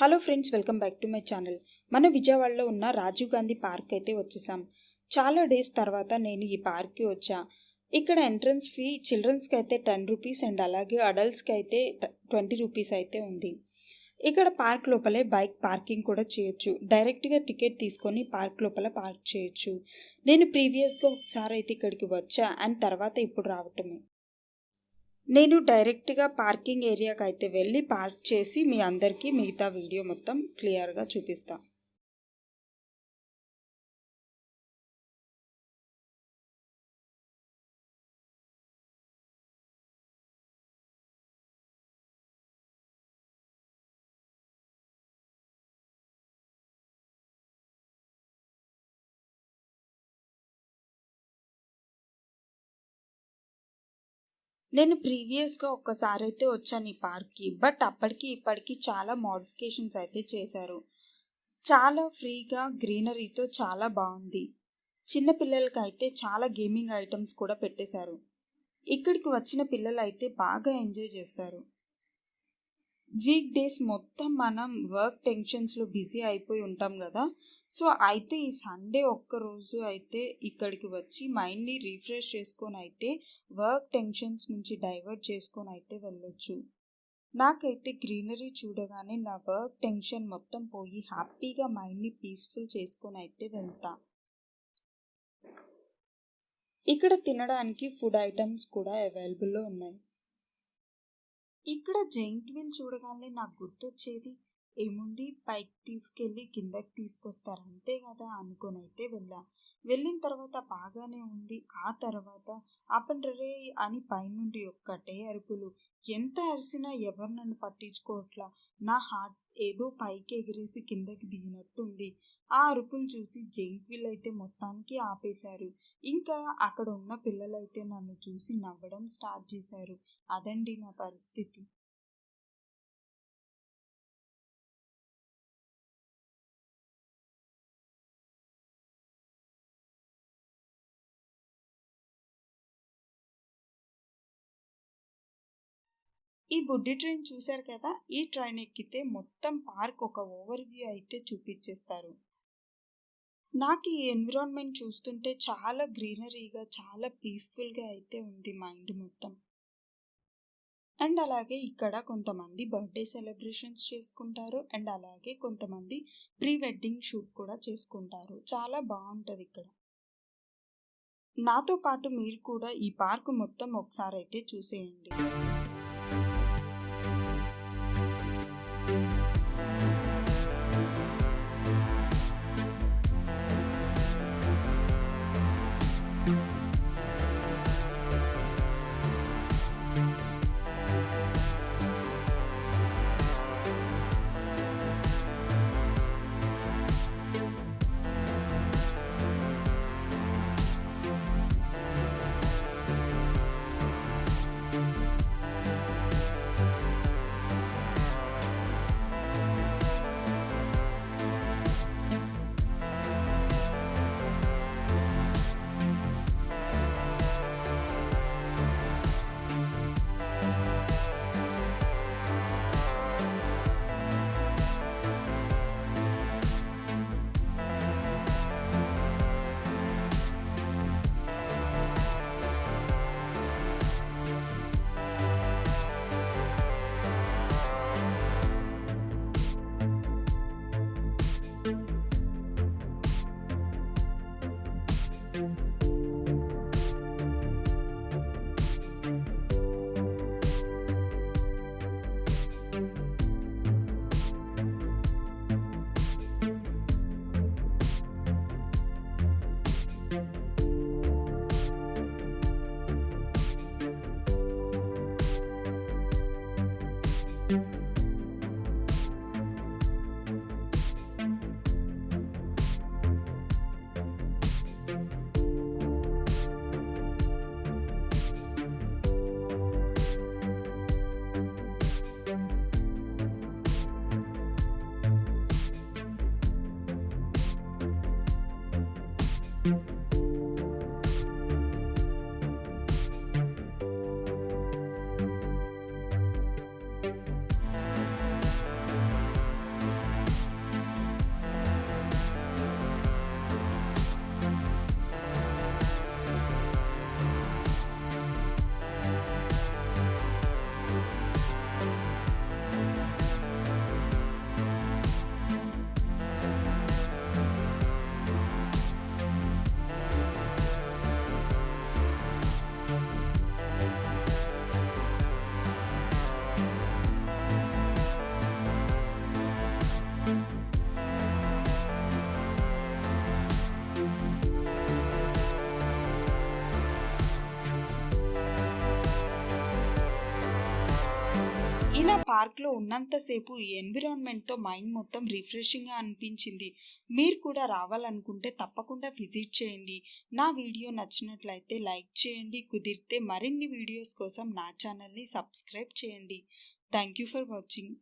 Hello friends, welcome back to my channel. మన విజయవాడలో ఉన్న రాజీవ్ గాంధీ పార్క్ అయితే వచ్చేసాం. చాలా డేస్ తర్వాత నేను ఈ పార్క్కి వచ్చా. ఇక్కడ ఎంట్రన్స్ ఫీ చిల్డ్రన్స్కి అయితే 10 రూపీస్ అండ్ అలాగే అడల్ట్స్కి అయితే 20 రూపీస్ అయితే ఉంది. ఇక్కడ పార్క్ లోపలే బైక్ పార్కింగ్ కూడా చేయొచ్చు. డైరెక్ట్గా టికెట్ తీసుకొని పార్క్ లోపల పార్క్ చేయొచ్చు. నేను ప్రీవియస్గా ఒకసారి అయితే ఇక్కడికి వచ్చా అండ్ తర్వాత ఇప్పుడు రావటమే. నేను డైరెక్ట్గా పార్కింగ్ ఏరియాకి అయితే వెళ్ళి పార్క్ చేసి మీ అందరికీ మిగతా వీడియో మొత్తం క్లియర్గా చూపిస్తా. నేను ప్రీవియస్గా ఒక్కసారి అయితే వచ్చాను ఈ పార్క్కి. బట్ అప్పటికి ఇప్పటికి చాలా మోడిఫికేషన్స్ అయితే చేశారు. చాలా ఫ్రీగా గ్రీనరీతో చాలా బాగుంది. చిన్నపిల్లలకి అయితే చాలా గేమింగ్ ఐటమ్స్ కూడా పెట్టేశారు. ఇక్కడికి వచ్చిన పిల్లలు అయితే బాగా ఎంజాయ్ చేస్తారు. వీక్ డేస్ మొత్తం మనం వర్క్ టెన్షన్స్లో బిజీ అయిపోయి ఉంటాం కదా. సో అయితే ఈ సండే ఒక్కరోజు అయితే ఇక్కడికి వచ్చి మైండ్ని రిఫ్రెష్ చేసుకొని అయితే వర్క్ టెన్షన్స్ నుంచి డైవర్ట్ చేసుకొని అయితే వెళ్ళొచ్చు. నాకైతే గ్రీనరీ చూడగానే నా వర్క్ టెన్షన్ మొత్తం పోయి హ్యాపీగా మైండ్ని పీస్ఫుల్ చేసుకొని అయితే వెళ్తా. ఇక్కడ తినడానికి ఫుడ్ ఐటమ్స్ కూడా అవైలబుల్లో ఉన్నాయి. ఇక్కడ జైంట్ వీల్ చూడగానే నాకు గుర్తొచ్చేది ఏముంది, పైకి తీసుకెళ్ళి కిందకి తీసుకొస్తారు అంతే కదా అనుకొని అయితే వెళ్ళిన తర్వాత బాగానే ఉంది. ఆ తర్వాత ఆపండ్రే అని పైనుండి ఒక్కటే అరుపులు. ఎంత అరిసినా ఎవరు నన్ను పట్టించుకోవట్లా. నా హార్ట్ ఏదో పైకి ఎగిరేసి కిందకి దిగినట్టుంది. ఆ అరుపులు చూసి జైంట్ వీల్ అయితే మొత్తానికి ఆపేశారు. ఇంకా అక్కడ ఉన్న పిల్లలైతే నన్ను చూసి నవ్వడం స్టార్ట్ చేశారు. అదండి నా పరిస్థితి. ఈ బుడ్డి ట్రైన్ చూశారు కదా. ఈ ట్రైన్ ఎక్కితే మొత్తం పార్క్ ఒక ఓవర్ వ్యూ అయితే చూపించేస్తారు. నాకు ఈ ఎన్విరాన్మెంట్ చూస్తుంటే చాలా గ్రీనరీగా చాలా పీస్ఫుల్గా అయితే ఉంది మైండ్ మొత్తం. అండ్ అలాగే ఇక్కడ కొంతమంది బర్త్డే సెలబ్రేషన్స్ చేసుకుంటారు అండ్ అలాగే కొంతమంది ప్రీ వెడ్డింగ్ షూట్ కూడా చేసుకుంటారు. చాలా బాగుంటుంది ఇక్కడ. నాతో పాటు మీరు కూడా ఈ పార్క్ మొత్తం ఒకసారి అయితే చూసేయండి. పార్క్లో ఉన్నంతసేపు ఈ ఎన్విరాన్మెంట్తో మైండ్ మొత్తం రిఫ్రెషింగ్గా అనిపించింది. మీరు కూడా రావాలనుకుంటే తప్పకుండా విజిట్ చేయండి. నా వీడియో నచ్చినట్లయితే లైక్ చేయండి. కుదిరితే మరిన్ని వీడియోస్ కోసం నా ఛానల్ని సబ్స్క్రైబ్ చేయండి. Thank you for watching.